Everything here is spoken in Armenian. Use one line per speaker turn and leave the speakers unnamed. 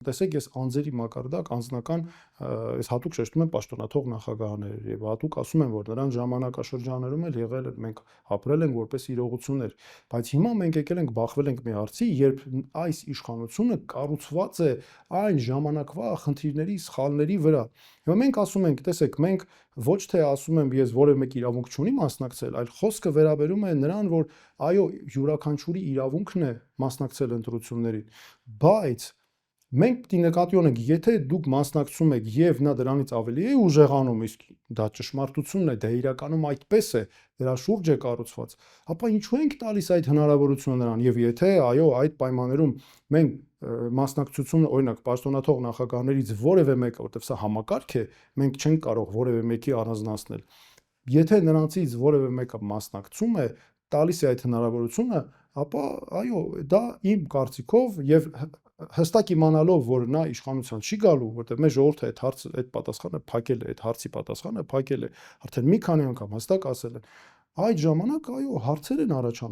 Տեսեք, ես անձերի մակարդակ անձնական ես հատուկ շեշտում եմ պաշտոնաթող նախագահներ եւ հատուկ ասում եմ, որ նրանց ժամանակաշրջաններում էլ եղել են, մենք ապրել ենք որպես իրողություններ, բայց հիմա մենք եկել ենք բախվել ենք մի հարցի, երբ այս իշխանությունը կառուցված է այն ժամանակվա խնդիրների, սխալների վրա։ Հիմա մենք ասում ենք, տեսեք, մենք ոչ թե ասում եմ ես որևէ մեկ իրավունք չունի մասնակցել, այլ խոսքը վերաբերում է նրան, որ այո, յուրաքանչյուրի իրավունքն է մասնակցել ընտրություններին, բայց մենք պիտի նկատի ունենք, եթե դուք մասնակցում եք եւ նա դրանից ավելի է ուժեղանում, իսկ դա ճշմարտությունն է, դա իրականում այդպես է, դրա շուրջ է կառուցված, ապա ինչու ենք տալիս այդ հնարավորությունը նրան եւ եթե այո, այդ պայմաններում մենք մասնակցությունը, օրինակ, պաշտոնաթող նախագահներից որևէ մեկը, որտեղ սա համակարգ է, մենք չենք կարող որևէ մեկի առանձնացնել։ Եթե նրանցից որևէ մեկը մասնակցում է, տալիս է այդ հնարավորությունը, ապա այո, դա իմ կարծիքով եւ հստակ իմանալով, որ նա իշխանության չի գալու, որտեղ մեր ժողովուրդը այդ հարցը, այդ պատասխանը փակել է, այդ հարցի պատասխանը փակել է, արդեն մի քանի անգամ հստակ ասել են, այդ ժամանակ այո, հարցեր են առաջանում։